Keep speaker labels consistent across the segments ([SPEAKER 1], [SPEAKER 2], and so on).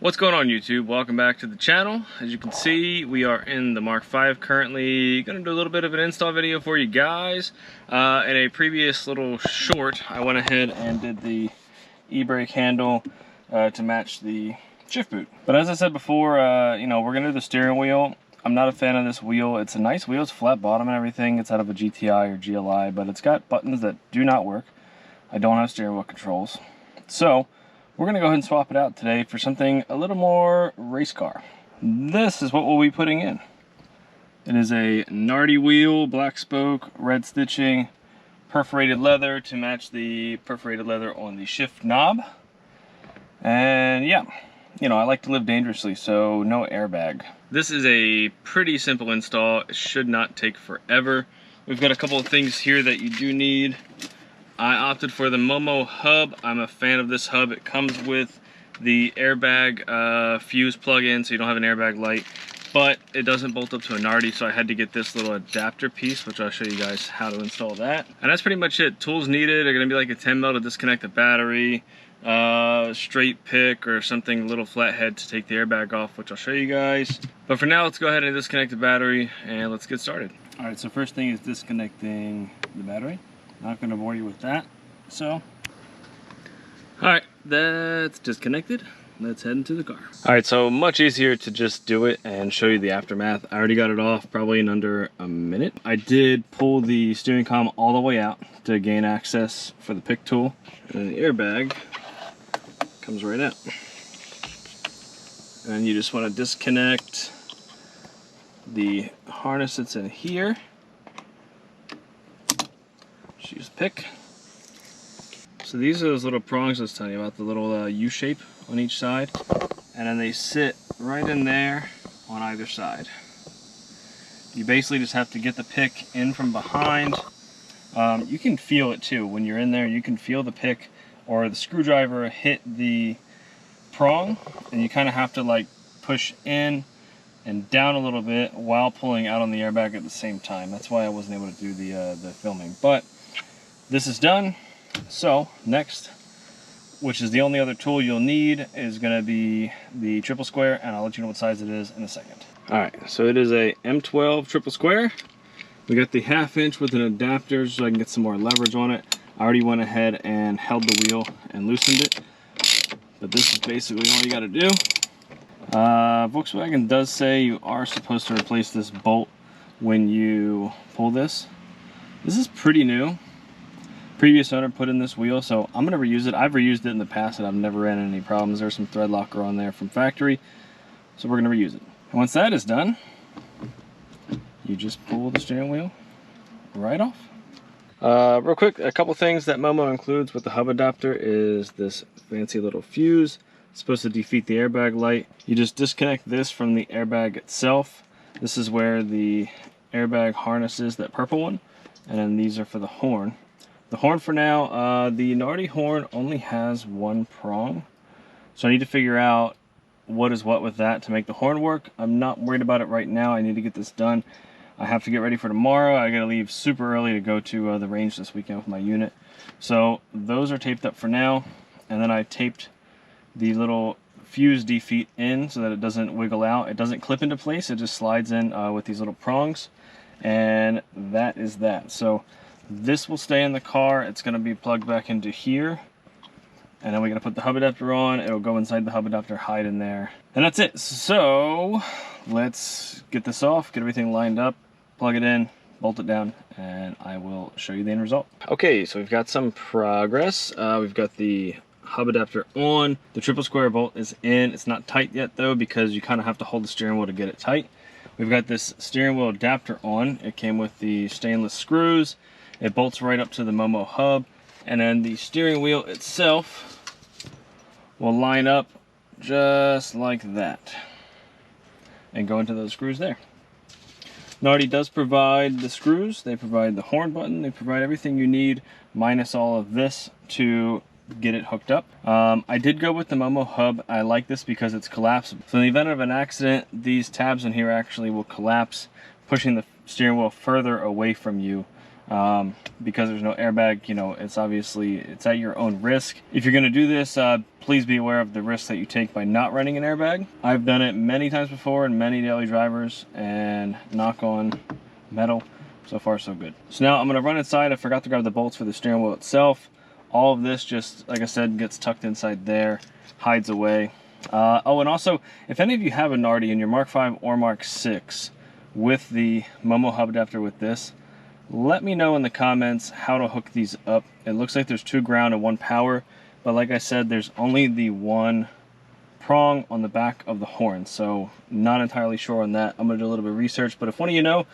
[SPEAKER 1] What's going on, YouTube? Welcome back to the channel. As you can see, we are in the MK5 currently. Gonna do a little bit of an install video for you guys. In a previous little short, I went ahead and did the e-brake handle to match the shift boot. But as I said before, we're gonna do the steering wheel. I'm not a fan of this wheel. It's a nice wheel, it's flat bottom and everything. It's out of a GTI or GLI, but it's got buttons that do not work. I don't have steering wheel controls. So we're going to go ahead and swap it out today for something a little more race car. This is what we'll be putting in. It is a Nardi wheel, black spoke, red stitching, perforated leather to match the perforated leather on the shift knob. And yeah, I like to live dangerously, so no airbag. This is a pretty simple install. It should not take forever. We've got a couple of things here that you do need. I opted for the Momo hub. I'm a fan of this hub. It comes with the airbag fuse plug-in, so you don't have an airbag light, but it doesn't bolt up to a Nardi, so I had to get this little adapter piece, which I'll show you guys how to install that. And that's pretty much it. Tools needed are going to be like a 10 mil to disconnect the battery, straight pick or something, little flathead to take the airbag off, which I'll show you guys. But for now, let's go ahead and disconnect the battery and let's get started. All right, so first thing is disconnecting the battery. Not going to bore you with that. So, alright, that's disconnected. Let's head into the car. Alright, so much easier to just do it and show you the aftermath. I already got it off probably in under a minute. I did pull the steering column all the way out to gain access for the pick tool. And the airbag comes right out. And you just want to disconnect the harness that's in here. Use pick. So these are those little prongs I was telling you about, the little U shape on each side, and then they sit right in there on either side. You basically just have to get the pick in from behind. You can feel it too when you're in there. You can feel the pick or the screwdriver hit the prong, and you kind of have to like push in and down a little bit while pulling out on the airbag at the same time. That's why I wasn't able to do the filming, but this is done. So next, which is the only other tool you'll need, is going to be the triple square, and I'll let you know what size it is in a second. Alright, so it is a M12 triple square. We got the 1/2 inch with an adapter so I can get some more leverage on it. I already went ahead and held the wheel and loosened it, but this is basically all you got to do. Volkswagen does say you are supposed to replace this bolt when you pull this. This is pretty new. Previous owner put in this wheel, so I'm going to reuse it. I've reused it in the past and I've never ran into any problems. There's some thread locker on there from factory, so we're going to reuse it. And once that is done, you just pull the steering wheel right off. Real quick, a couple things that Momo includes with the hub adapter is this fancy little fuse. It's supposed to defeat the airbag light. You just disconnect this from the airbag itself. This is where the airbag harness is, that purple one, and then these are for the horn. The horn for now, the Nardi horn only has one prong, so I need to figure out what is what with that to make the horn work. I'm not worried about it right now. I need to get this done. I have to get ready for tomorrow. I gotta leave super early to go to the range this weekend with my unit. So those are taped up for now, and then I taped the little fuse defeat in so that it doesn't wiggle out. It doesn't clip into place, it just slides in with these little prongs, and that is that. So this will stay in the car. It's going to be plugged back into here, and then we're going to put the hub adapter on. It'll go inside the hub adapter, hide in there, and that's it. So let's get this off, get everything lined up, plug it in, bolt it down, and I will show you the end result. Okay, so we've got some progress. We've got the hub adapter on. The triple square bolt is in. It's not tight yet though, because you kind of have to hold the steering wheel to get it tight. We've got this steering wheel adapter on. It came with the stainless screws. It bolts right up to the Momo hub, and then the steering wheel itself will line up just like that and go into those screws there. Nardi does provide the screws. They provide the horn button. They provide everything you need minus all of this to get it hooked up. I did go with the Momo hub. I like this because it's collapsible. So in the event of an accident, these tabs in here actually will collapse, pushing the steering wheel further away from you because there's no airbag, you know, it's obviously, it's at your own risk. If you're going to do this, please be aware of the risks that you take by not running an airbag. I've done it many times before in many daily drivers, and knock on metal, so far so good. So now I'm going to run inside. I forgot to grab the bolts for the steering wheel itself. All of this just, like I said, gets tucked inside there, hides away. Oh, and also, if any of you have a Nardi in your Mark 5 or Mark 6 with the Momo hub adapter with this, let me know in the comments how to hook these up. It looks like there's 2 ground and 1 power, but like I said, there's only the 1 prong on the back of the horn, so not entirely sure on that. I'm gonna do a little bit of research, but if one of you know,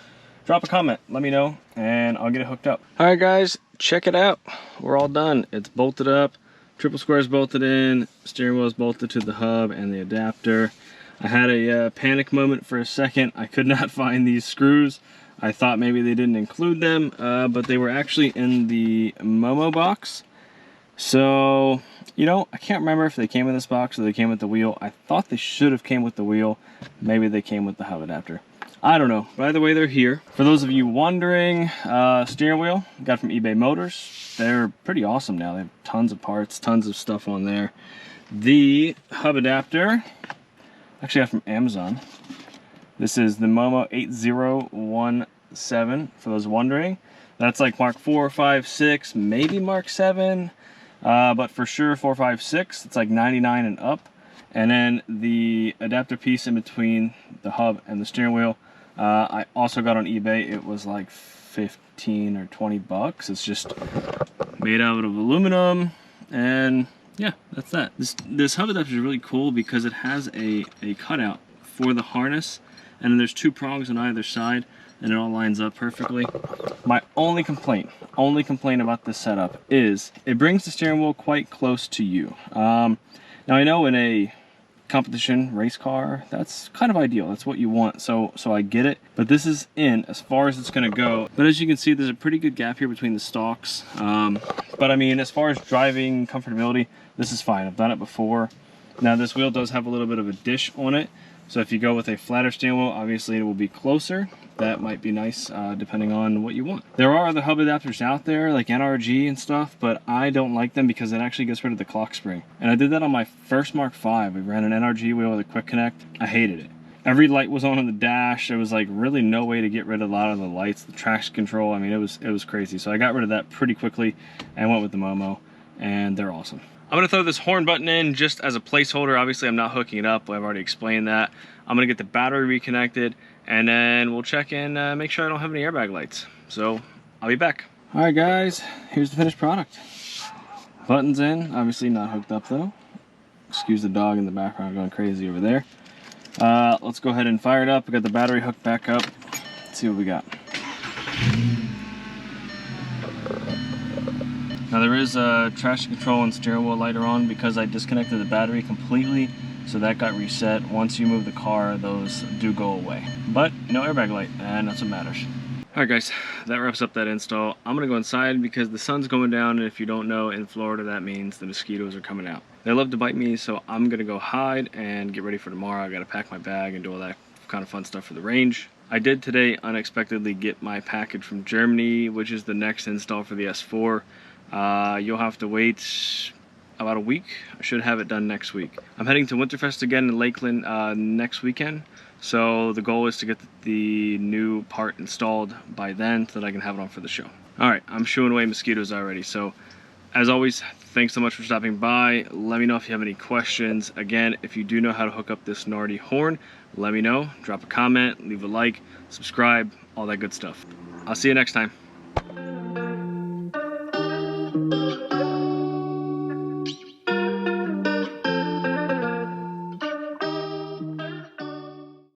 [SPEAKER 1] drop a comment, let me know, and I'll get it hooked up. All right, guys, check it out. We're all done. It's bolted up, triple square is bolted in, steering wheel is bolted to the hub and the adapter. I had a panic moment for a second. I could not find these screws. I thought maybe they didn't include them, but they were actually in the Momo box. So, you know, I can't remember if they came in this box or they came with the wheel. I thought they should have came with the wheel. Maybe they came with the hub adapter. I don't know. But either way, they're here. For those of you wondering, steering wheel, got from eBay Motors. They're pretty awesome now. They have tons of parts, tons of stuff on there. The hub adapter, actually got from Amazon. This is the Momo 8017, for those wondering. That's like Mark 4, 5, 6, maybe Mark 7, but for sure 4, 5, 6. It's like 99 and up. And then the adapter piece in between the hub and the steering wheel, I also got on eBay. It was like 15 or 20 bucks. It's just made out of aluminum, and yeah, that's that. This hub adapter is really cool because it has a cutout for the harness, and then there's 2 prongs on either side, and it all lines up perfectly. My only complaint about this setup is it brings the steering wheel quite close to you. Now I know in a competition race car, that's kind of ideal. That's what you want, so I get it. But this is in as far as it's gonna go. But as you can see, there's a pretty good gap here between the stalks. But I mean, as far as driving comfortability, this is fine. I've done it before. Now this wheel does have a little bit of a dish on it, so if you go with a flatter steering wheel, obviously it will be closer. That might be nice, depending on what you want. There are other hub adapters out there, like NRG and stuff, but I don't like them because it actually gets rid of the clock spring. And I did that on my first Mark 5. We ran an NRG wheel with a quick connect. I hated it. Every light was on the dash. There was like really no way to get rid of a lot of the lights, the traction control. I mean, it was crazy. So I got rid of that pretty quickly and went with the Momo, and they're awesome. I'm gonna throw this horn button in just as a placeholder. Obviously, I'm not hooking it up. I've already explained that. I'm gonna get the battery reconnected, and then we'll check in, make sure I don't have any airbag lights. So I'll be back. All right, guys, here's the finished product. Button's in, obviously not hooked up though. Excuse the dog in the background going crazy over there. Let's go ahead and fire it up. We got the battery hooked back up. Let's see what we got. Now there is a traction control and steering wheel lighter on because I disconnected the battery completely, so that got reset. Once you move the car, those do go away. But no airbag light, and that's what matters. Alright guys, that wraps up that install. I'm gonna go inside because the sun's going down, and if you don't know, in Florida that means the mosquitoes are coming out. They love to bite me, so I'm gonna go hide and get ready for tomorrow. I gotta pack my bag and do all that kind of fun stuff for the range. I did today unexpectedly get my package from Germany, which is the next install for the S4. You'll have to wait about a week. I should have it done next week. I'm heading to Winterfest again in Lakeland next weekend, so the goal is to get the new part installed by then so that I can have it on for the show. Alright, I'm shooing away mosquitoes already, so as always, thanks so much for stopping by. Let me know if you have any questions. Again, if you do know how to hook up this Nardi horn, let me know. Drop a comment, leave a like, subscribe, all that good stuff. I'll see you next time.